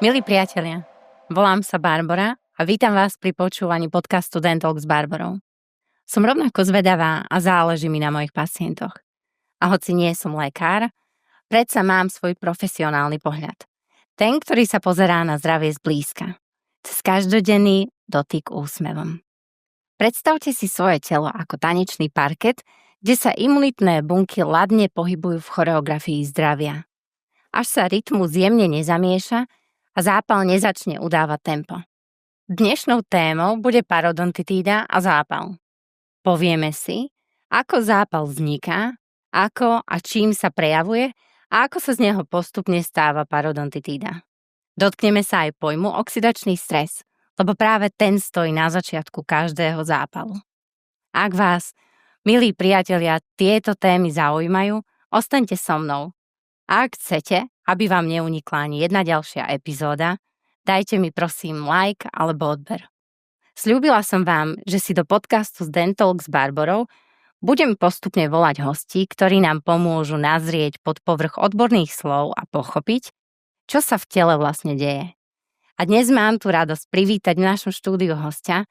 Milí priatelia, volám sa Barbara a vítam vás pri počúvaní podcastu Dentalk s Barbarou. Som rovnako zvedavá a záleží mi na mojich pacientoch. A hoci nie som lekár, predsa mám svoj profesionálny pohľad. Ten, ktorý sa pozerá na zdravie zblízka. Cez každodenný dotyk úsmevom. Predstavte si svoje telo ako tanečný parket, kde sa imunitné bunky ladne pohybujú v choreografii zdravia. Až sa rytmus jemne nezamieša a zápal nezačne udávať tempo. Dnešnou témou bude parodontitída a zápal. Povieme si, ako zápal vzniká, ako a čím sa prejavuje a ako sa z neho postupne stáva parodontitída. Dotkneme sa aj pojmu oxidačný stres, lebo práve ten stojí na začiatku každého zápalu. Ak vás, milí priatelia, tieto témy zaujímajú, ostaňte so mnou. A ak chcete, aby vám neunikla ani jedna ďalšia epizóda, dajte mi prosím like alebo odber. Sľúbila som vám, že si do podcastu z Dentalk s Barbarou budem postupne volať hostí, ktorí nám pomôžu nazrieť pod povrch odborných slov a pochopiť, čo sa v tele vlastne deje. A dnes mám tu radosť privítať v našom štúdiu hostia,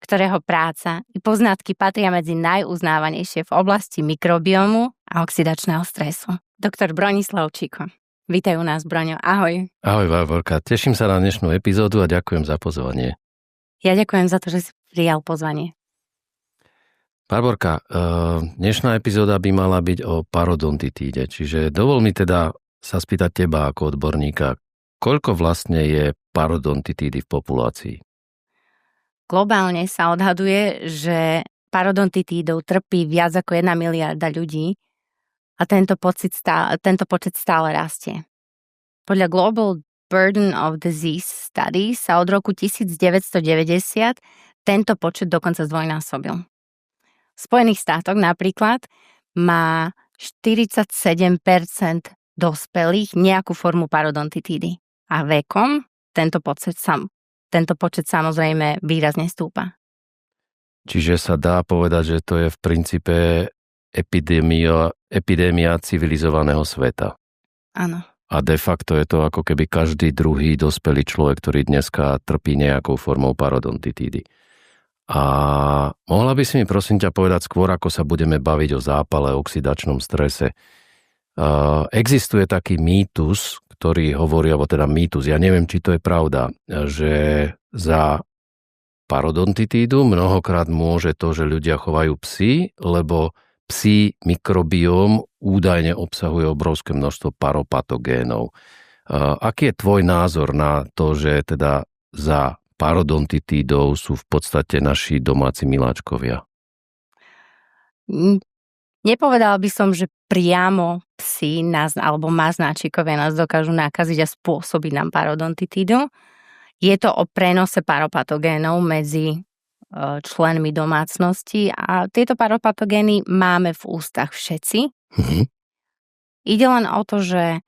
ktorého práca i poznatky patria medzi najuznávanejšie v oblasti mikrobiomu a oxidačného stresu. Doktor Bronislav Čiko. Vítaj u nás, Broňo. Ahoj. Ahoj, Barborka. Teším sa na dnešnú epizódu a ďakujem za pozvanie. Ja ďakujem za to, že si prijal pozvanie. Barborka, dnešná epizóda by mala byť o parodontitíde, čiže dovol mi teda sa spýtať teba ako odborníka, koľko vlastne je parodontitídy v populácii? Globálne sa odhaduje, že parodontitídou trpí viac ako 1 miliarda ľudí a tento počet stále rastie. Podľa Global Burden of Disease Study sa od roku 1990 tento počet dokonca zdvojnásobil. V Spojených štátoch napríklad má 47% dospelých nejakú formu parodontitídy a vekom tento počet samozrejme výrazne stúpa. Čiže sa dá povedať, že to je v princípe epidémia civilizovaného sveta. Áno. A de facto je to ako keby každý druhý dospelý človek, ktorý dneska trpí nejakou formou parodontitídy. A mohla by si mi prosím ťa povedať skôr, ako sa budeme baviť o zápale, oxidačnom strese. Existuje taký mýtus, ktorý hovorí, alebo teda mýtus, ja neviem, či to je pravda, že za parodontitídu mnohokrát môže to, že ľudia chovajú psy, lebo psí mikrobióm údajne obsahuje obrovské množstvo paropatogénov. Aký je tvoj názor na to, že teda za parodontitídou sú v podstate naši domáci miláčkovia? Nepovedala by som, že priamo psi alebo maznáčikovia nás dokážu nakaziť a spôsobiť nám parodontitídu. Je to o prenose paropatogénov medzi členmi domácnosti a tieto paropatogény máme v ústach všetci. Ide len o to, že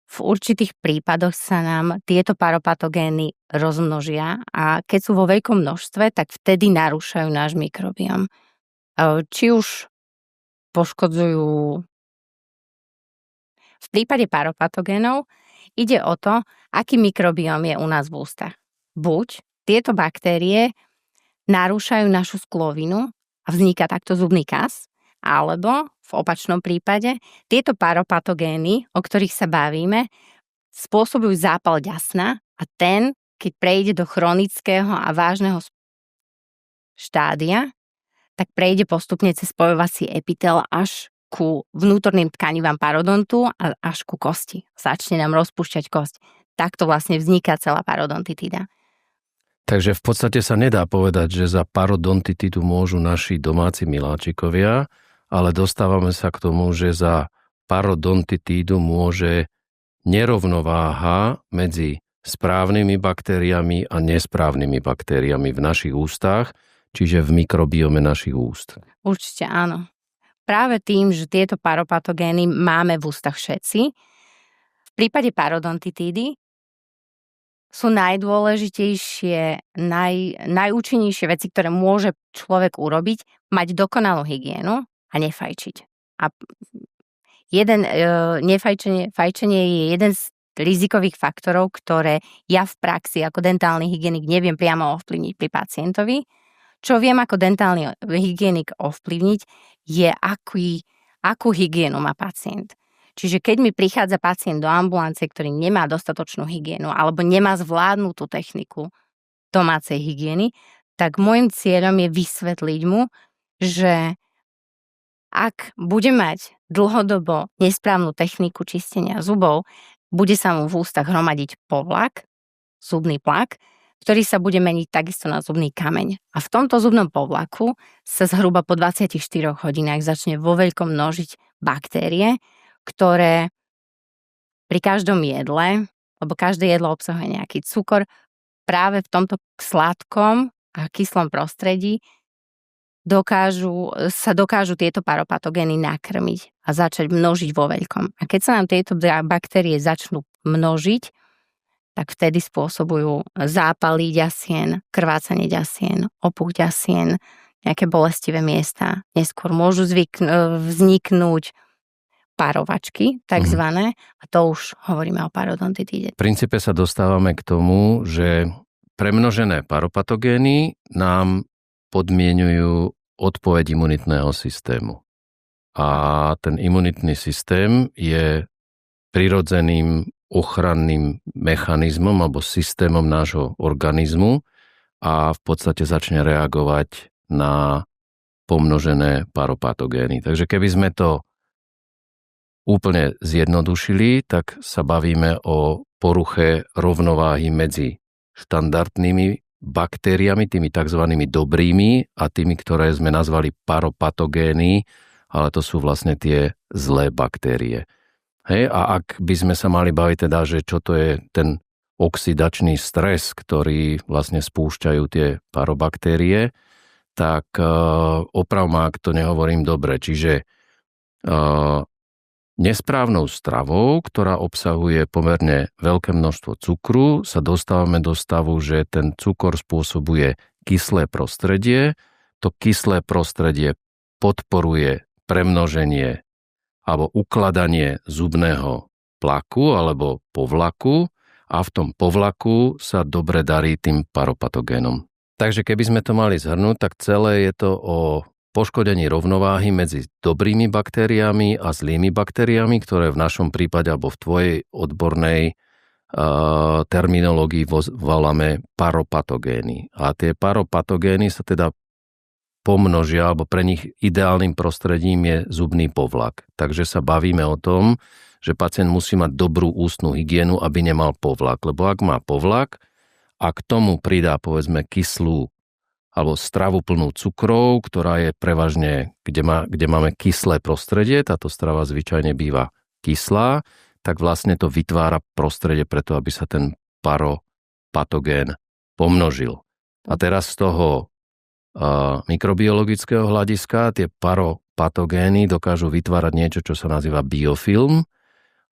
v určitých prípadoch sa nám tieto paropatogény rozmnožia a keď sú vo veľkom množstve, tak vtedy narúšajú náš mikrobióm. Či už poškodzujú. V prípade paropatogénov ide o to, aký mikrobióm je u nás v ústach. Buď tieto baktérie narúšajú našu sklovinu a vzniká takto zubný kas, alebo v opačnom prípade tieto paropatogény, o ktorých sa bavíme, spôsobujú zápal ďasna a ten, keď prejde do chronického a vážneho štádia, tak prejde postupne cez spojovací epitel až ku vnútorným tkanivám parodontu a až ku kosti. Začne nám rozpúšťať kosť. Takto vlastne vzniká celá parodontitída. Takže v podstate sa nedá povedať, že za parodontitídu môžu naši domáci miláčikovia, ale dostávame sa k tomu, že za parodontitídu môže nerovnováha medzi správnymi baktériami a nesprávnymi baktériami v našich ústach, čiže v mikrobiome našich úst. Určite áno. Práve tým, že tieto paropatogény máme v ústach všetci, v prípade parodontitídy sú najdôležitejšie, najúčinnejšie veci, ktoré môže človek urobiť, mať dokonalú hygienu a nefajčiť. A fajčenie je jeden z rizikových faktorov, ktoré ja v praxi ako dentálny hygienik neviem priamo ovplyvniť pri pacientovi. Čo viem ako dentálny hygienik ovplyvniť, je akú hygienu má pacient. Čiže keď mi prichádza pacient do ambulancie, ktorý nemá dostatočnú hygienu alebo nemá zvládnutú techniku domácej hygieny, tak môjim cieľom je vysvetliť mu, že ak bude mať dlhodobo nesprávnu techniku čistenia zubov, bude sa mu v ústach hromadiť povlak, zubný plak, ktorý sa bude meniť takisto na zubný kameň. A v tomto zubnom povlaku sa zhruba po 24 hodinách začne vo veľkom množiť baktérie, ktoré pri každom jedle, lebo každé jedlo obsahuje nejaký cukor, práve v tomto sladkom a kyslom prostredí dokážu tieto paropatogény nakrmiť a začať množiť vo veľkom. A keď sa nám tieto baktérie začnú množiť, tak vtedy spôsobujú zápaly ďasien, krvácanie ďasien, opuch ďasien, nejaké bolestivé miesta. Neskôr môžu vzniknúť párovačky, takzvané, a to už hovoríme o parodontitíde. V princípe sa dostávame k tomu, že premnožené paropatogény nám podmienujú odpoveď imunitného systému. A ten imunitný systém je prirodzeným ochranným mechanizmom alebo systémom nášho organizmu a v podstate začne reagovať na pomnožené paropatogény. Takže keby sme to úplne zjednodušili, tak sa bavíme o poruche rovnováhy medzi štandardnými baktériami, tými tzv. Dobrými a tými, ktoré sme nazvali paropatogény, ale to sú vlastne tie zlé baktérie. Hej, a ak by sme sa mali baviť teda, že čo to je ten oxidačný stres, ktorý vlastne spúšťajú tie parobaktérie, tak oprav ma, ak to nehovorím dobre. Čiže nesprávnou stravou, ktorá obsahuje pomerne veľké množstvo cukru, sa dostávame do stavu, že ten cukor spôsobuje kyslé prostredie. To kyslé prostredie podporuje premnoženie alebo ukladanie zubného plaku alebo povlaku a v tom povlaku sa dobre darí tým paropatogénom. Takže keby sme to mali zhrnúť, tak celé je to o poškodení rovnováhy medzi dobrými baktériami a zlými baktériami, ktoré v našom prípade alebo v tvojej odbornej terminológii voláme paropatogény. A tie paropatogény sa teda pomnožia, alebo pre nich ideálnym prostredím je zubný povlak. Takže sa bavíme o tom, že pacient musí mať dobrú ústnu hygienu, aby nemal povlak. Lebo ak má povlak a k tomu pridá povedzme kyslú alebo stravu plnú cukrov, ktorá je prevažne, kde máme kyslé prostredie, táto strava zvyčajne býva kyslá, tak vlastne to vytvára prostredie preto, aby sa ten paropatogén pomnožil. A teraz z toho mikrobiologického hľadiska tie paropatogény dokážu vytvárať niečo, čo sa nazýva biofilm.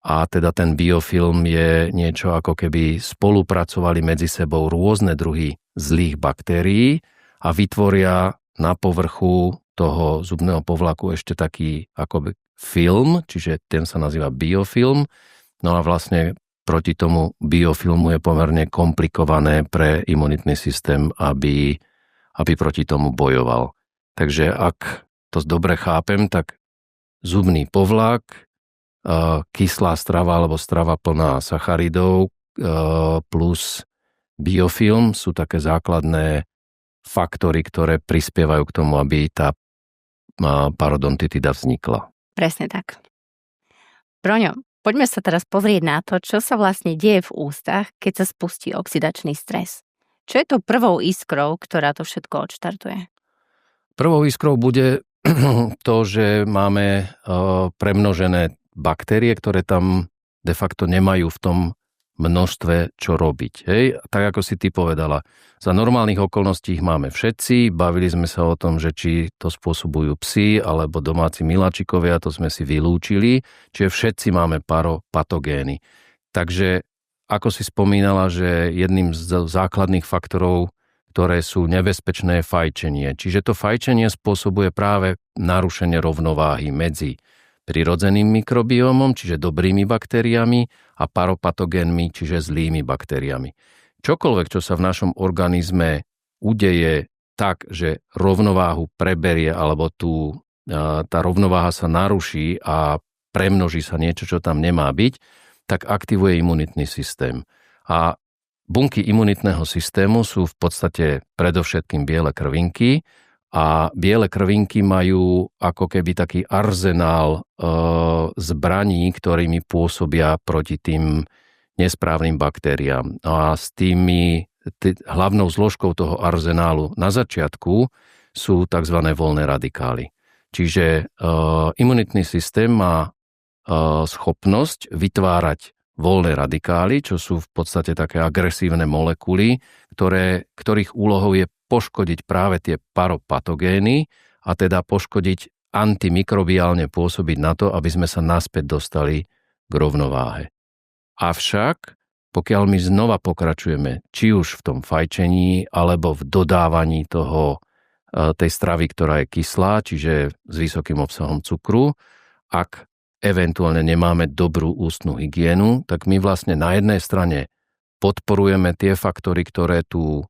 A teda ten biofilm je niečo, ako keby spolupracovali medzi sebou rôzne druhy zlých baktérií a vytvoria na povrchu toho zubného povlaku ešte taký akoby film, čiže ten sa nazýva biofilm. No a vlastne proti tomu biofilmu je pomerne komplikované pre imunitný systém, aby proti tomu bojoval. Takže ak to dobre chápem, tak zubný povlak, kyslá strava alebo strava plná sacharidov plus biofilm sú také základné faktory, ktoré prispievajú k tomu, aby tá parodontitida vznikla. Presne tak. Broňo, poďme sa teraz pozrieť na to, čo sa vlastne deje v ústach, keď sa spustí oxidačný stres. Čo je to prvou iskrou, ktorá to všetko odštartuje? Prvou iskrou bude to, že máme premnožené baktérie, ktoré tam de facto nemajú v tom množstve čo robiť. Hej? Tak ako si ty povedala, za normálnych okolností ich máme všetci, bavili sme sa o tom, že či to spôsobujú psi alebo domáci miláčikovia, to sme si vylúčili, čiže všetci máme paropatogény. Takže ako si spomínala, že jedným z základných faktorov, ktoré sú nebezpečné, je fajčenie. Čiže to fajčenie spôsobuje práve narušenie rovnováhy medzi prirodzeným mikrobiómom, čiže dobrými baktériami a paropatogénmi, čiže zlými baktériami. Čokoľvek, čo sa v našom organizme udeje tak, že rovnováhu preberie alebo tá rovnováha sa naruší a premnoží sa niečo, čo tam nemá byť, tak aktivuje imunitný systém. A bunky imunitného systému sú v podstate predovšetkým biele krvinky a biele krvinky majú ako keby taký arzenál zbraní, ktorými pôsobia proti tým nesprávnym baktériám. A s hlavnou zložkou toho arzenálu na začiatku sú tzv. Voľné radikály. Čiže imunitný systém má schopnosť vytvárať voľné radikály, čo sú v podstate také agresívne molekuly, ktorých úlohou je poškodiť práve tie paropatogény a teda poškodiť antimikrobiálne pôsobiť na to, aby sme sa naspäť dostali k rovnováhe. Avšak, pokiaľ my znova pokračujeme, či už v tom fajčení, alebo v dodávaní tej stravy, ktorá je kyslá, čiže s vysokým obsahom cukru, ak eventuálne nemáme dobrú ústnu hygienu, tak my vlastne na jednej strane podporujeme tie faktory, ktoré tú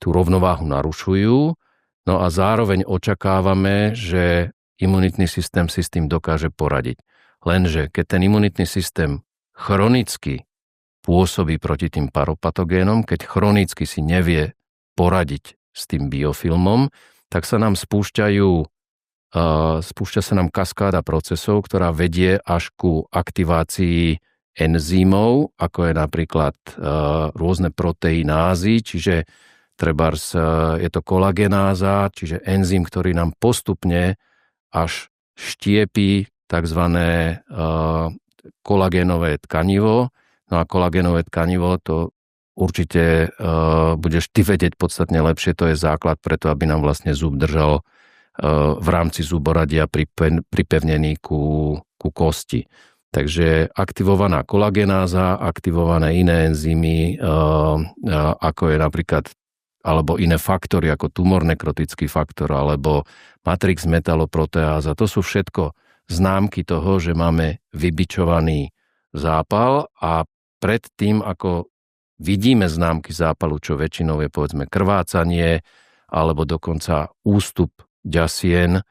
rovnováhu narušujú, no a zároveň očakávame, že imunitný systém si s tým dokáže poradiť. Lenže keď ten imunitný systém chronicky pôsobí proti tým paropatogénom, keď chronicky si nevie poradiť s tým biofilmom, tak sa nám spúšťa sa nám kaskáda procesov, ktorá vedie až ku aktivácii enzymov, ako je napríklad rôzne proteinázy, čiže trebárs je to kolagenáza, čiže enzym, ktorý nám postupne až štiepí tzv. Kolagénové tkanivo. No a kolagénové tkanivo, to určite budeš ty vedieť podstatne lepšie, to je základ preto, aby nám vlastne zub držal v rámci zuboradia pripevnený ku kosti. Takže aktivovaná kolagenáza, aktivované iné enzymy, ako je napríklad, alebo iné faktory, ako tumor-nekrotický faktor, alebo matrix metaloproteáza. To sú všetko známky toho, že máme vybičovaný zápal a pred tým, ako vidíme známky zápalu, čo väčšinou je povedzme krvácanie, alebo dokonca ústup ďasien,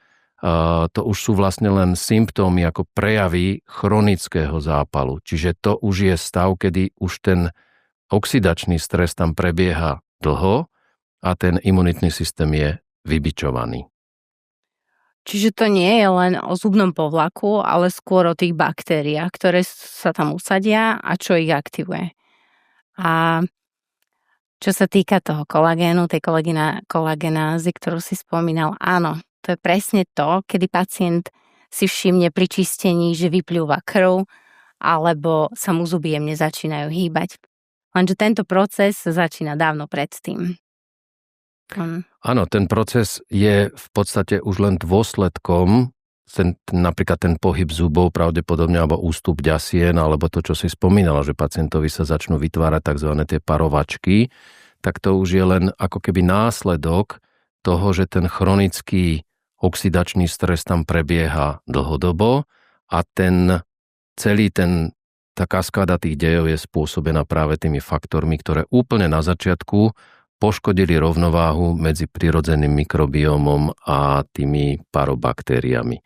to už sú vlastne len symptómy ako prejavy chronického zápalu. Čiže to už je stav, kedy už ten oxidačný stres tam prebieha dlho a ten imunitný systém je vybičovaný. Čiže to nie je len o zubnom povlaku, ale skôr o tých baktériách, ktoré sa tam usadia a čo ich aktivuje. A čo sa týka toho kolagénu, tej kolagenázy, ktorú si spomínal, áno, to je presne to, kedy pacient si všimne pri čistení, že vypľúva krv, alebo sa mu zuby jemne začínajú hýbať. Lenže tento proces začína dávno predtým. Áno, ten proces je v podstate už len dôsledkom, napríklad ten pohyb zubov pravdepodobne, alebo ústup ďasien, alebo to, čo si spomínala, že pacientovi sa začnú vytvárať tzv. Tie parovačky, tak to už je len ako keby následok toho, že ten chronický oxidačný stres tam prebieha dlhodobo a tá kaskáda tých dejov je spôsobená práve tými faktormi, ktoré úplne na začiatku poškodili rovnováhu medzi prirodzeným mikrobiómom a tými parobaktériami.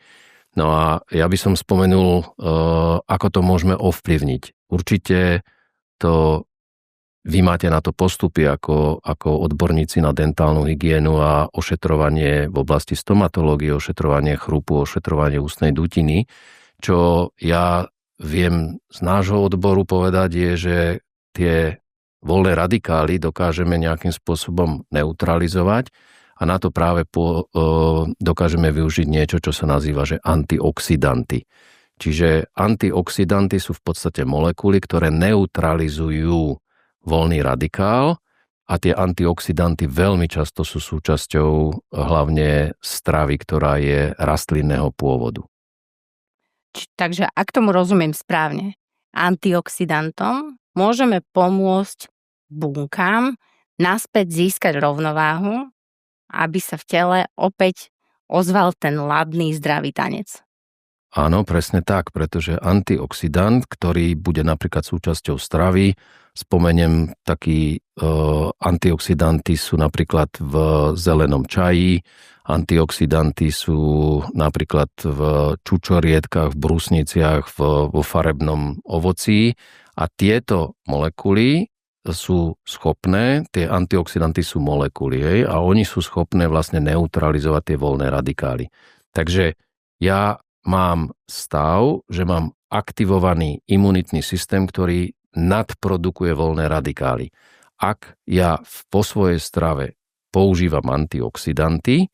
No a ja by som spomenul, ako to môžeme ovplyvniť. Určite vy máte na to postupy ako odborníci na dentálnu hygienu a ošetrovanie v oblasti stomatológie, ošetrovanie chrupu, ošetrovanie ústnej dutiny. Čo ja viem z nášho odboru povedať je, že tie voľné radikály dokážeme nejakým spôsobom neutralizovať a na to práve dokážeme využiť niečo, čo sa nazýva, že antioxidanty. Čiže antioxidanty sú v podstate molekuly, ktoré neutralizujú voľný radikál a tie antioxidanty veľmi často sú súčasťou hlavne stravy, ktorá je rastlinného pôvodu. Takže ak tomu rozumiem správne, antioxidantom môžeme pomôcť bunkám naspäť získať rovnováhu, aby sa v tele opäť ozval ten ladný zdravý tanec. Áno, presne tak, pretože antioxidant, ktorý bude napríklad súčasťou stravy, spomeniem taký antioxidanty sú napríklad v zelenom čaji, antioxidanty sú napríklad v čučoriedkach, v brusniciach, vo farebnom ovocí a tieto molekuly sú schopné, tie antioxidanty sú molekuly, a oni sú schopné vlastne neutralizovať tie voľné radikály. Takže ja mám stav, že mám aktivovaný imunitný systém, ktorý nadprodukuje voľné radikály. Ak ja po svojej strave používam antioxidanty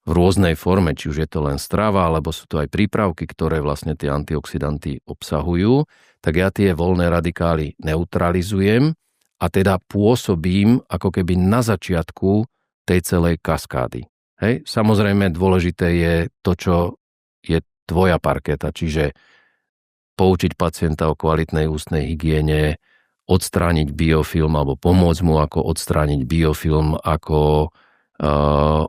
v rôznej forme, či už je to len strava, alebo sú to aj prípravky, ktoré vlastne tie antioxidanty obsahujú, tak ja tie voľné radikály neutralizujem a teda pôsobím ako keby na začiatku tej celej kaskády. Hej? Samozrejme dôležité je to, čo je tvoja parketa, čiže poučiť pacienta o kvalitnej ústnej hygiene, odstrániť biofilm alebo pomôcť mu ako odstrániť biofilm, ako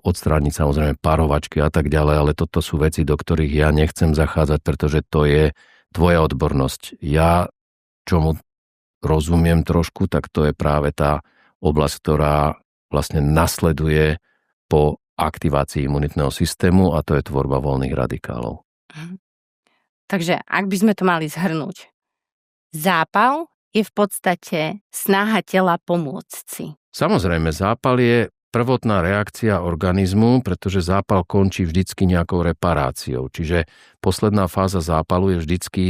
odstrániť samozrejme parovačky a tak ďalej, ale toto sú veci, do ktorých ja nechcem zachádzať, pretože to je tvoja odbornosť. Ja, čomu rozumiem trošku, tak to je práve tá oblasť, ktorá vlastne nasleduje po aktivácii imunitného systému a to je tvorba voľných radikálov. Takže ak by sme to mali zhrnúť, zápal je v podstate snaha tela pomôcť si. Samozrejme, zápal je prvotná reakcia organizmu, pretože zápal končí vždycky nejakou reparáciou. Čiže posledná fáza zápalu je vždycky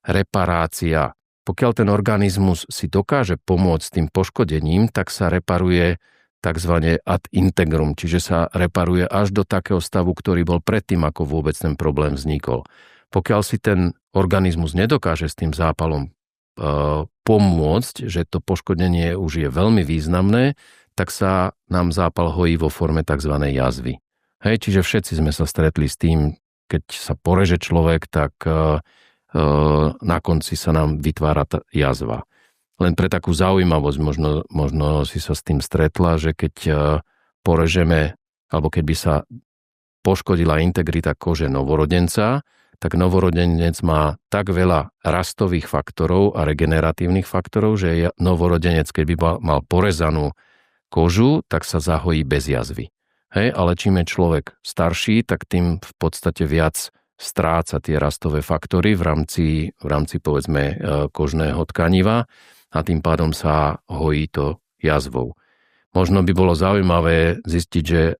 reparácia. Pokiaľ ten organizmus si dokáže pomôcť s tým poškodením, tak sa reparuje takzvané ad integrum, čiže sa reparuje až do takého stavu, ktorý bol predtým, ako vôbec ten problém vznikol. Pokiaľ si ten organizmus nedokáže s tým zápalom pomôcť, že to poškodenie už je veľmi významné, tak sa nám zápal hojí vo forme tzv. Jazvy. Hej, čiže všetci sme sa stretli s tým, keď sa poreže človek, tak na konci sa nám vytvára tá jazva. Len pre takú zaujímavosť, možno si sa s tým stretla, že keď porežeme, alebo keď by sa poškodila integrita kože novorodenca, tak novorodenec má tak veľa rastových faktorov a regeneratívnych faktorov, že novorodenec, keď by mal porezanú kožu, tak sa zahojí bez jazvy. Hej, ale čím je človek starší, tak tým v podstate viac stráca tie rastové faktory v rámci povedzme kožného tkaniva a tým pádom sa hojí to jazvou. Možno by bolo zaujímavé zistiť, že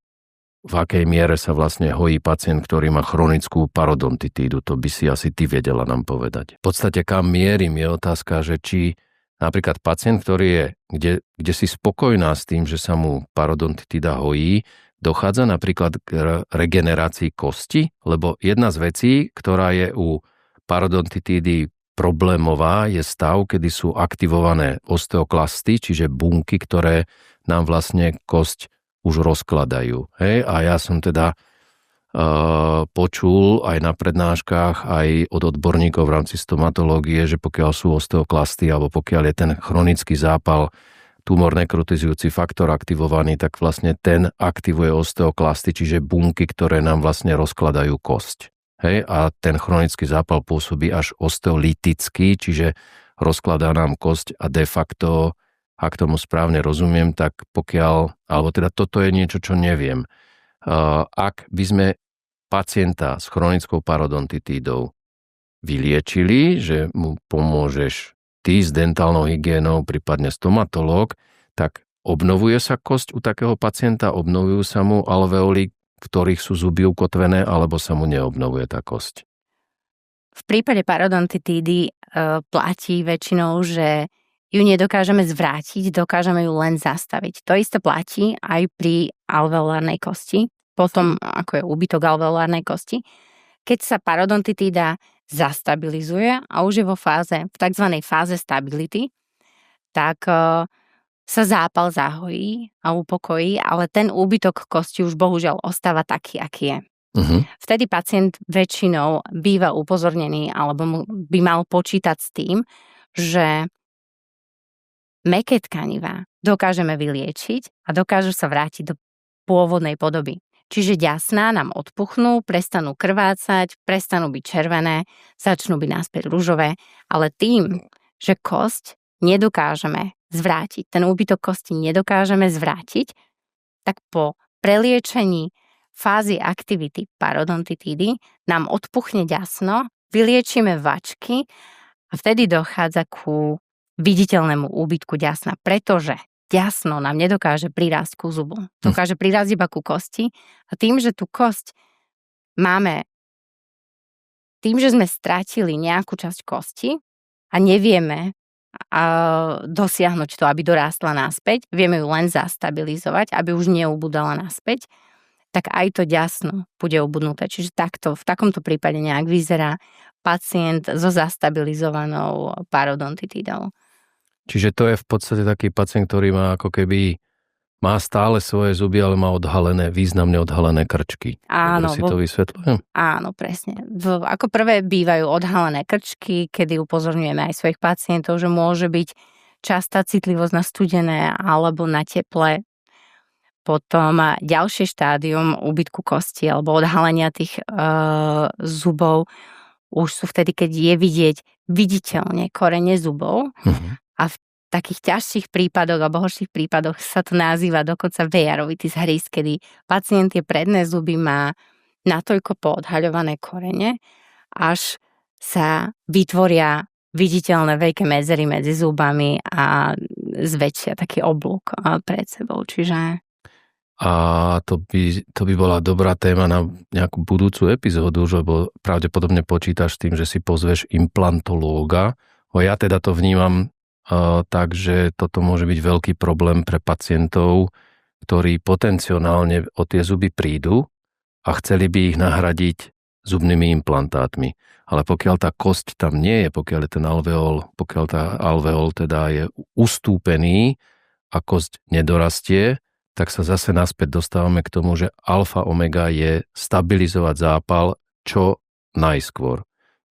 v akej miere sa vlastne hojí pacient, ktorý má chronickú parodontitídu. To by si asi ty vedela nám povedať. V podstate kam mierim je otázka, že či napríklad pacient, ktorý je, kde si spokojná s tým, že sa mu parodontitída hojí, dochádza napríklad k regenerácii kosti, lebo jedna z vecí, ktorá je u parodontitídy problémová, je stav, kedy sú aktivované osteoklasty, čiže bunky, ktoré nám vlastne kosť už rozkladajú. Hej? A ja som teda počul aj na prednáškach, aj od odborníkov v rámci stomatológie, že pokiaľ sú osteoklasty alebo pokiaľ je ten chronický zápal, tumor nekrotizujúci faktor aktivovaný, tak vlastne ten aktivuje osteoklasty, čiže bunky, ktoré nám vlastne rozkladajú kosť. Hej? A ten chronický zápal pôsobí až osteolyticky, čiže rozkladá nám kosť a de facto, ak tomu správne rozumiem, tak pokiaľ, alebo teda toto je niečo, čo neviem. Ak by sme pacienta s chronickou parodontitídou vyliečili, že mu pomôžeš ty s dentálnou hygiénou, prípadne stomatológ, tak obnovuje sa kosť u takého pacienta, obnovujú sa mu alveoly, v ktorých sú zuby ukotvené, alebo sa mu neobnovuje tá kosť? V prípade parodontitídy platí väčšinou, že ju nedokážeme zvrátiť, dokážeme ju len zastaviť. To isté platí aj pri alveolárnej kosti, potom ako je úbytok alveolárnej kosti. Keď sa parodontitída zastabilizuje a už je v tzv. Fáze stability, tak sa zápal zahojí a upokojí, ale ten úbytok kosti už bohužiaľ ostáva taký, aký je. Uh-huh. Vtedy pacient väčšinou býva upozornený alebo by mal počítať s tým, že mäkké tkanivá dokážeme vyliečiť a dokážu sa vrátiť do pôvodnej podoby. Čiže ďasná nám odpuchnú, prestanú krvácať, prestanú byť červené, začnú byť naspäť ružové, ale tým, že kosť nedokážeme zvrátiť, ten úbytok kosti nedokážeme zvrátiť, tak po preliečení fázy aktivity parodontitídy nám odpuchne ďasno, vyliečíme vačky a vtedy dochádza ku viditeľnému úbytku ďasna, pretože ďasno nám nedokáže prirásť ku zubu. Dokáže prirásť iba ku kosti a tým, že tú kosť máme, tým, že sme strátili nejakú časť kosti a nevieme dosiahnuť to, aby dorástla naspäť, vieme ju len zastabilizovať, aby už neubudala naspäť, tak aj to ďasno bude ubudnuté. Čiže takto, v takomto prípade nejak vyzerá pacient so zastabilizovanou parodontitídou. Čiže to je v podstate taký pacient, ktorý má ako keby má stále svoje zuby, ale má významne odhalené krčky. Áno. Si to vysvetľujem? Áno, presne. Ako prvé bývajú odhalené krčky, kedy upozorňujeme aj svojich pacientov, že môže byť častá citlivosť na studené alebo na teple. Potom ďalšie štádium úbytku kosti alebo odhalenia tých zubov už sú vtedy, keď je vidieť viditeľne korene zubov. A v takých ťažších prípadoch alebo horších prípadoch sa to nazýva dokonca vejarovitis hryz, kedy pacient tie predné zuby má natoľko poodhaľované korene, až sa vytvoria viditeľné veľké medzery medzi zubami a zväčšia taký oblúk pred sebou. Čiže... A to by bola dobrá téma na nejakú budúcu epizódu, lebo pravdepodobne počítaš s tým, že si pozveš implantológa. Ja teda to vnímam takže toto môže byť veľký problém pre pacientov, ktorí potenciálne o tie zuby prídu a chceli by ich nahradiť zubnými implantátmi. Ale pokiaľ tá kosť tam nie je, pokiaľ tá alveol teda je ustúpený a kosť nedorastie, tak sa zase naspäť dostávame k tomu, že alfa omega je stabilizovať zápal čo najskôr.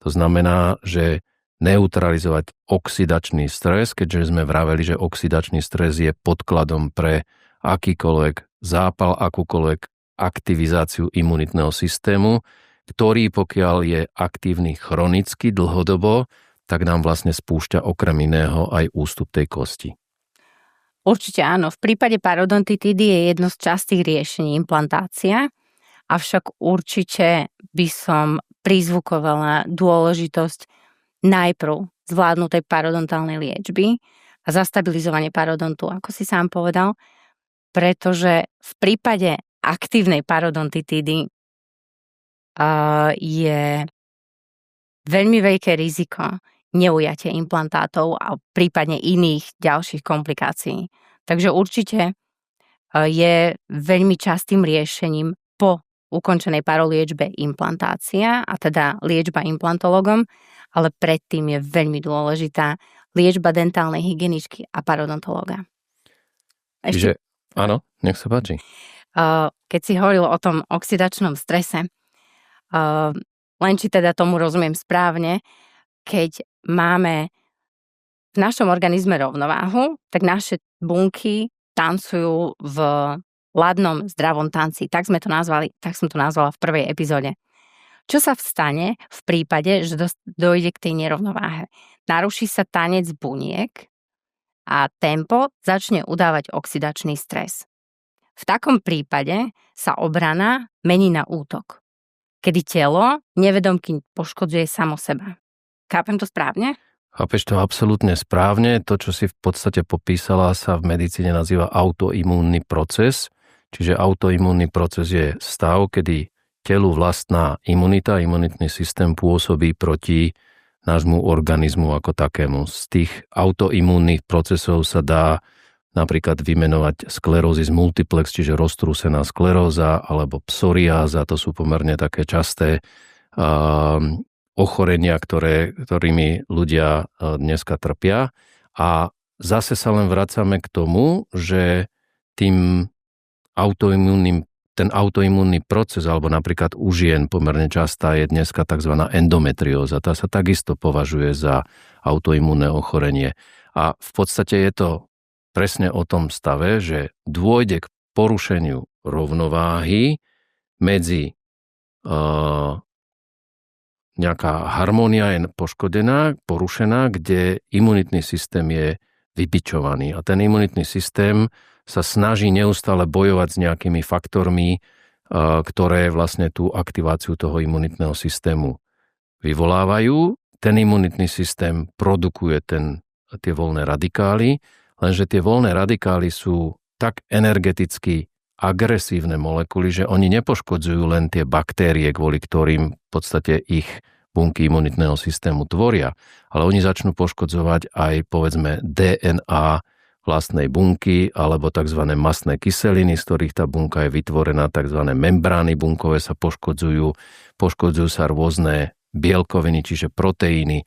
To znamená, že neutralizovať oxidačný stres, keďže sme vraveli, že oxidačný stres je podkladom pre akýkoľvek zápal, akúkoľvek aktivizáciu imunitného systému, ktorý pokiaľ je aktívny chronicky dlhodobo, tak nám vlastne spúšťa okrem iného aj ústup tej kosti. Určite áno. V prípade parodontitídy je jedno z častých riešení implantácia, avšak určite by som prizvukovala dôležitosť najprv zvládnutej parodontálnej liečby a zastabilizovanie parodontu, ako si sám povedal, pretože v prípade aktívnej parodontitídy je veľmi veľké riziko neujatie implantátov a prípadne iných ďalších komplikácií. Takže určite je veľmi častým riešením po ukončenej paroliečbe implantácia, a teda liečba implantologom, ale predtým je veľmi dôležitá liečba dentálnej hygieničky a parodontológa. Čiže, áno, nech sa páči. Keď si hovoril o tom oxidačnom strese, len či teda tomu rozumiem správne, keď máme v našom organizme rovnováhu, tak naše bunky tancujú v ladnom zdravom tanci. Tak som to nazvala v prvej epizóde. Čo sa stane v prípade, že dojde k tej nerovnováhe? Naruší sa tanec buniek a tempo začne udávať oxidačný stres. V takom prípade sa obrana mení na útok, kedy telo nevedomky poškodzuje samo seba. Chápem to správne? Chápeš to absolútne správne. To, čo si v podstate popísala, sa v medicíne nazýva autoimúnny proces. Čiže autoimúnny proces je stav, kedy telu vlastná imunitný systém pôsobí proti nášmu organizmu ako takému. Z tých autoimúnnych procesov sa dá napríklad vymenovať sklerózis multiplex, čiže roztrúsená skleróza, alebo psoriáza, to sú pomerne také časté ochorenia, ktorými ľudia dneska trpia. A zase sa len vracame k tomu, že ten autoimúnny proces, alebo napríklad u žien pomerne častá je dneska tzv. Endometrióza. Tá sa takisto považuje za autoimúnne ochorenie. A v podstate je to presne o tom stave, že dôjde k porušeniu rovnováhy medzi nejaká harmónia je poškodená, porušená, kde imunitný systém je vybičovaný. A ten imunitný systém sa snaží neustále bojovať s nejakými faktormi, ktoré vlastne tú aktiváciu toho imunitného systému vyvolávajú. Ten imunitný systém produkuje tie voľné radikály, lenže tie voľné radikály sú tak energeticky agresívne molekuly, že oni nepoškodzujú len tie baktérie, kvôli ktorým v podstate ich bunky imunitného systému tvoria, ale oni začnú poškodzovať aj povedzme DNA vlastnej bunky alebo tzv. Mastné kyseliny, z ktorých tá bunka je vytvorená, tzv. Membrány bunkové sa poškodzujú sa rôzne bielkoviny, čiže proteíny.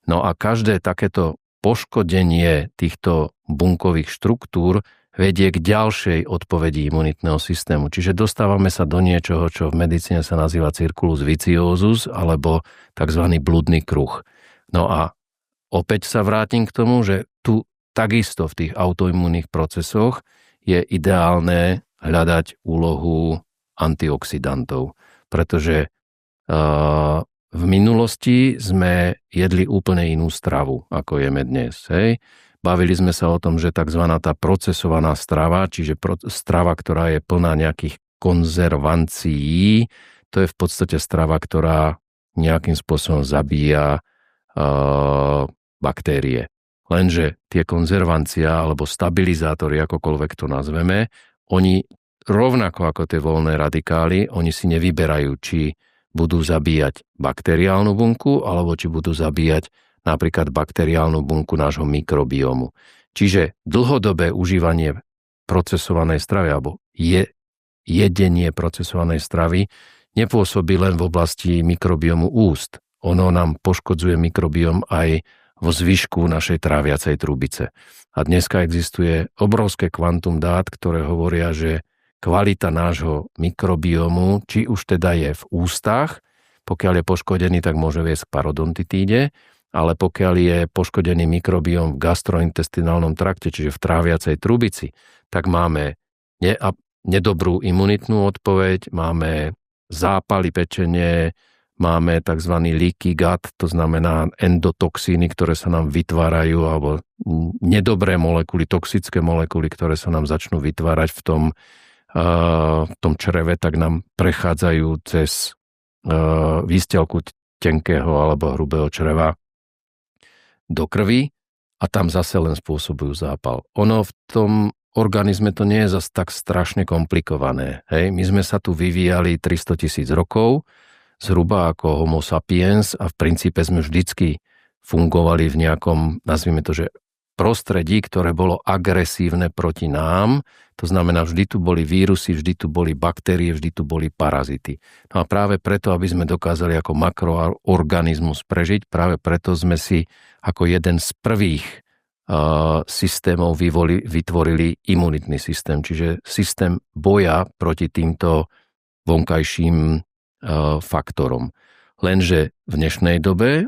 No a každé takéto poškodenie týchto bunkových štruktúr vedie k ďalšej odpovedi imunitného systému. Čiže dostávame sa do niečoho, čo v medicíne sa nazýva circulus viciosus alebo tzv. Bludný kruh. No a opäť sa vrátim k tomu, že tu takisto v tých autoimunných procesoch je ideálne hľadať úlohu antioxidantov, pretože v minulosti sme jedli úplne inú stravu, ako jeme dnes. Hej? Bavili sme sa o tom, že tzv. Tá procesovaná strava, čiže strava, ktorá je plná nejakých konzervancií, to je v podstate strava, ktorá nejakým spôsobom zabíja baktérie. Lenže tie konzervancia alebo stabilizátory, akokoľvek to nazveme, oni rovnako ako tie voľné radikály, oni si nevyberajú, či budú zabíjať bakteriálnu bunku alebo či budú zabíjať napríklad bakteriálnu bunku nášho mikrobiomu. Čiže dlhodobé užívanie procesovanej stravy alebo jedenie procesovanej stravy nepôsobí len v oblasti mikrobiomu úst. Ono nám poškodzuje mikrobióm aj vo zvyšku našej tráviacej trubice. A dneska existuje obrovské kvantum dát, ktoré hovoria, že kvalita nášho mikrobiomu, či už teda je v ústach, pokiaľ je poškodený, tak môže viesť k parodontitíde, ale pokiaľ je poškodený mikrobióm v gastrointestinálnom trakte, čiže v tráviacej trubici, tak máme nedobrú imunitnú odpoveď, máme zápaly pečene, máme tzv. Leaky gut, to znamená endotoxíny, ktoré sa nám vytvárajú, alebo nedobré molekuly, toxické molekuly, ktoré sa nám začnú vytvárať v tom čreve, tak nám prechádzajú cez výstelku tenkého alebo hrubého čreva do krvi a tam zase len spôsobujú zápal. Ono v tom organizme to nie je zase tak strašne komplikované. Hej? My sme sa tu vyvíjali 300 000 rokov, zhruba ako Homo sapiens a v princípe sme vždycky fungovali v nejakom, nazvime to, že prostredí, ktoré bolo agresívne proti nám. To znamená, vždy tu boli vírusy, vždy tu boli baktérie, vždy tu boli parazity. No a práve preto, aby sme dokázali ako makroorganizmus prežiť, práve preto sme si ako jeden z prvých systémov vytvorili imunitný systém, čiže systém boja proti týmto vonkajším faktorom. Lenže v dnešnej dobe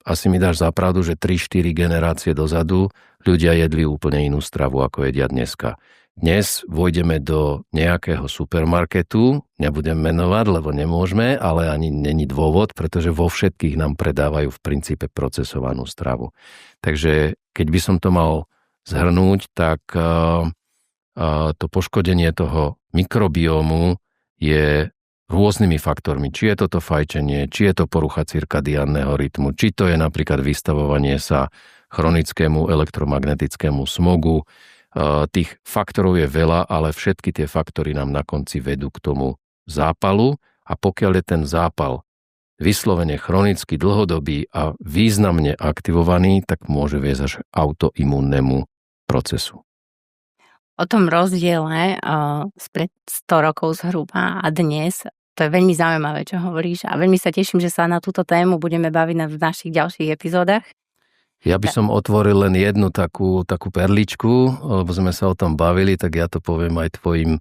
asi mi dáš za pravdu, že 3-4 generácie dozadu ľudia jedli úplne inú stravu, ako jedia dneska. Dnes vojdeme do nejakého supermarketu, nebudem menovať, lebo nemôžeme, ale ani není dôvod, pretože vo všetkých nám predávajú v princípe procesovanú stravu. Takže keď by som to mal zhrnúť, tak to poškodenie toho mikrobiomu je rôznymi faktormi. Či je toto fajčenie, či je to porucha cirkadiánneho rytmu, či to je napríklad vystavovanie sa chronickému elektromagnetickému smogu. Tých faktorov je veľa, ale všetky tie faktory nám na konci vedú k tomu zápalu a pokiaľ je ten zápal vyslovene chronicky dlhodobý a významne aktivovaný, tak môže viesť až autoimunnému procesu. O tom rozdiele spred 100 rokov zhruba a dnes, to je veľmi zaujímavé, čo hovoríš a veľmi sa teším, že sa na túto tému budeme baviť v našich ďalších epizódach. Ja by som otvoril len jednu takú perličku, lebo sme sa o tom bavili, tak ja to poviem aj tvojim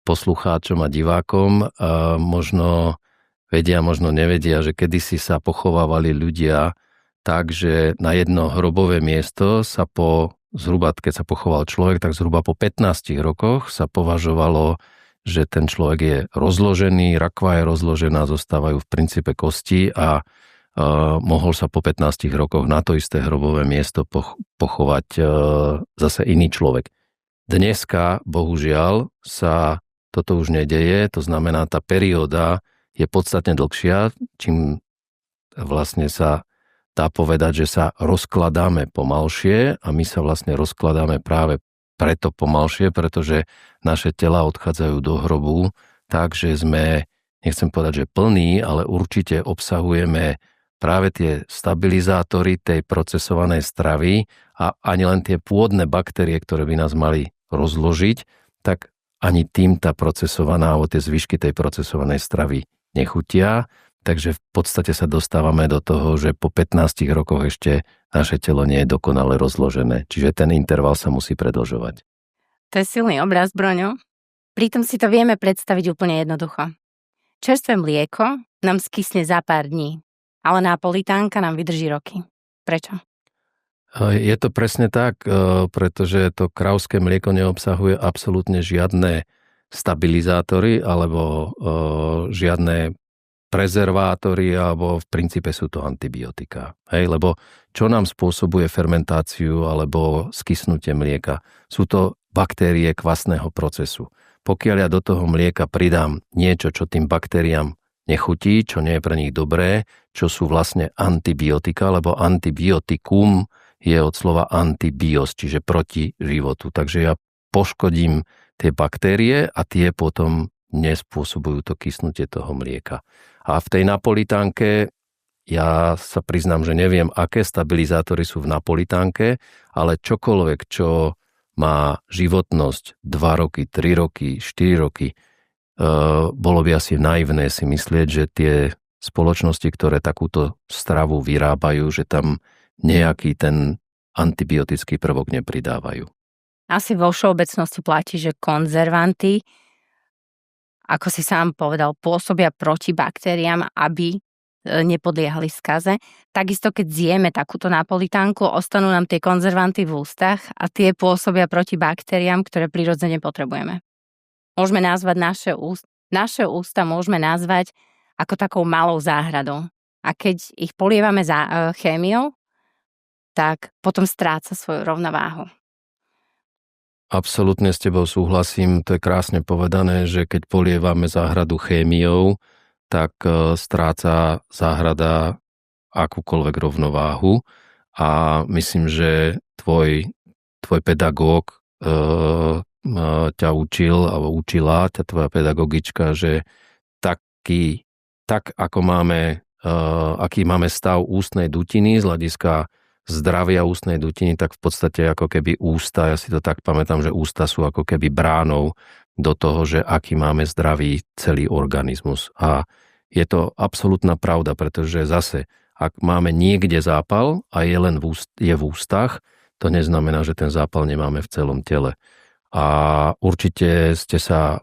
poslucháčom a divákom. Možno vedia, možno nevedia, že kedysi sa pochovávali ľudia tak, že na jedno hrobové miesto sa zhruba, keď sa pochoval človek, tak zhruba po 15 rokoch sa považovalo že ten človek je rozložený, rakva je rozložená, zostávajú v princípe kosti a mohol sa po 15 rokoch na to isté hrobové miesto pochovať zase iný človek. Dneska, bohužiaľ, sa toto už nedeje, to znamená, tá perióda je podstatne dlhšia, čím vlastne sa dá povedať, že sa rozkladáme pomalšie a my sa vlastne rozkladáme práve preto pomalšie, pretože naše tela odchádzajú do hrobu tak, že sme, nechcem povedať, že plní, ale určite obsahujeme práve tie stabilizátory tej procesovanej stravy a ani len tie pôvodné baktérie, ktoré by nás mali rozložiť, tak ani tým tá procesovaná, alebo tie zvyšky tej procesovanej stravy nechutia. Takže v podstate sa dostávame do toho, že po 15 rokoch ešte naše telo nie je dokonale rozložené. Čiže ten interval sa musí predĺžovať. To je silný obraz, Broňo. Pritom si to vieme predstaviť úplne jednoducho. Čerstvé mlieko nám skysne za pár dní, ale napolitánka nám vydrží roky. Prečo? Je to presne tak, pretože to krávské mlieko neobsahuje absolútne žiadne stabilizátory alebo žiadne prezervátory, alebo v princípe sú to antibiotika. Lebo čo nám spôsobuje fermentáciu alebo skysnutie mlieka? Sú to baktérie kvasného procesu. Pokiaľ ja do toho mlieka pridám niečo, čo tým baktériám nechutí, čo nie je pre nich dobré, čo sú vlastne antibiotika, lebo antibiotikum je od slova antibios, čiže proti životu. Takže ja poškodím tie baktérie a tie potom nespôsobujú to kysnutie toho mlieka. A v tej napolitánke, ja sa priznám, že neviem, aké stabilizátory sú v napolitánke, ale čokoľvek, čo má životnosť 2 roky, 3 roky, 4 roky, bolo by asi naivné si myslieť, že tie spoločnosti, ktoré takúto stravu vyrábajú, že tam nejaký ten antibiotický prvok nepridávajú. Asi vo všeobecnosti platí, že konzervanty, ako si sám povedal, pôsobia proti baktériám, aby nepodliehali skaze. Takisto, keď zjeme takúto napolitánku, ostanú nám tie konzervanty v ústach a tie pôsobia proti baktériám, ktoré prirodzene potrebujeme. Môžeme nazvať naše ústa môžeme nazvať ako takou malou záhradou. A keď ich polievame chémiou, tak potom stráca svoju rovnováhu. Absolútne s tebou súhlasím, to je krásne povedané, že keď polievame záhradu chémiou, tak stráca záhrada akúkoľvek rovnováhu a myslím, že tvoj pedagóg ťa učil alebo učila ťa tvoja pedagogička, že aký máme stav ústnej dutiny z hľadiska zdravia ústnej dutiny, tak v podstate ako keby ústa, ja si to tak pamätám, že ústa sú ako keby bránou do toho, že aký máme zdravý celý organizmus. A je to absolútna pravda, pretože zase, ak máme niekde zápal a je v ústach, to neznamená, že ten zápal nemáme v celom tele. A určite ste sa,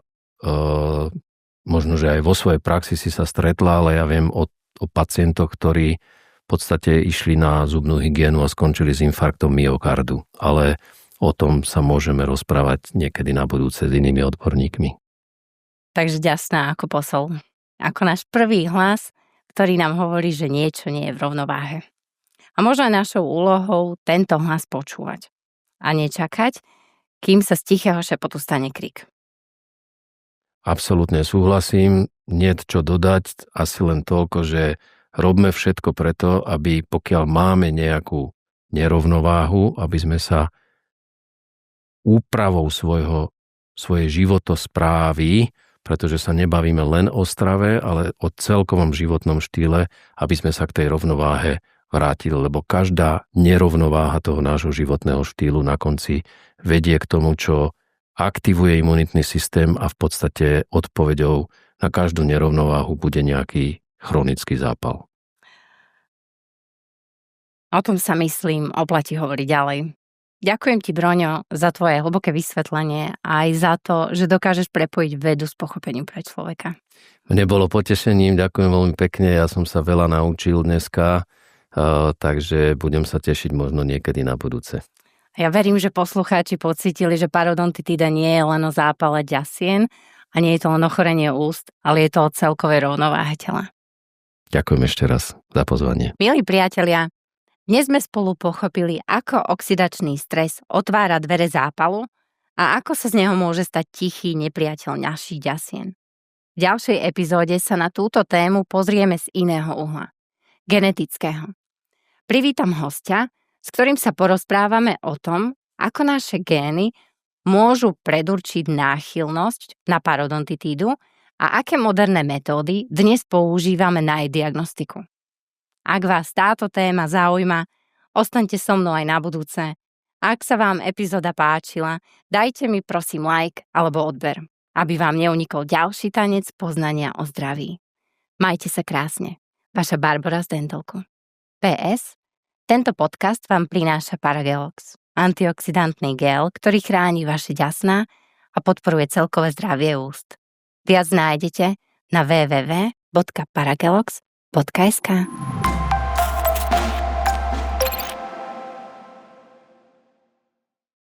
možno, že aj vo svojej praxi si sa stretla, ale ja viem o pacientoch, ktorí v podstate išli na zubnú hygienu a skončili s infarktom myokardu. Ale o tom sa môžeme rozprávať niekedy na budúce s inými odborníkmi. Takže ďasná ako posol. Ako náš prvý hlas, ktorý nám hovorí, že niečo nie je v rovnováhe. A možno aj našou úlohou tento hlas počúvať. A nečakať, kým sa z tichého šepotu stane krik. Absolútne súhlasím. Niet čo dodať, asi len toľko, že robme všetko preto, aby pokiaľ máme nejakú nerovnováhu, aby sme sa úpravou svojej životosprávy, pretože sa nebavíme len o strave, ale o celkovom životnom štýle, aby sme sa k tej rovnováhe vrátili, lebo každá nerovnováha toho nášho životného štýlu na konci vedie k tomu, čo aktivuje imunitný systém a v podstate odpoveďou na každú nerovnováhu bude nejaký chronický zápal. O tom sa myslím, oplatí hovoriť ďalej. Ďakujem ti, Broňo, za tvoje hlboké vysvetlenie a aj za to, že dokážeš prepojiť vedu s pochopením pre človeka. Mne bolo potešením, ďakujem veľmi pekne, ja som sa veľa naučil dneska, takže budem sa tešiť možno niekedy na budúce. Ja verím, že poslucháči pocítili, že parodontitída nie je len o zápale ďasien, A nie je to len ochorenie úst, ale je to o celkovej rovnováhe tela. Ďakujem ešte raz za pozvanie. Milí priatelia, dnes sme spolu pochopili, ako oxidačný stres otvára dvere zápalu a ako sa z neho môže stať tichý nepriateľ našich ďasien. V ďalšej epizóde sa na túto tému pozrieme z iného uhla, genetického. Privítam hostia, s ktorým sa porozprávame o tom, ako naše gény môžu predurčiť náchylnosť na parodontitídu a aké moderné metódy dnes používame na jej diagnostiku. Ak vás táto téma zaujíma, ostaňte so mnou aj na budúce. Ak sa vám epizóda páčila, dajte mi prosím like alebo odber, aby vám neunikol ďalší tanec poznania o zdraví. Majte sa krásne. Vaša Barbora z Dentalku. PS. Tento podcast vám prináša Paragelox, antioxidantný gel, ktorý chráni vaše ďasná a podporuje celkové zdravie úst. Viac nájdete na www.paragelox.sk.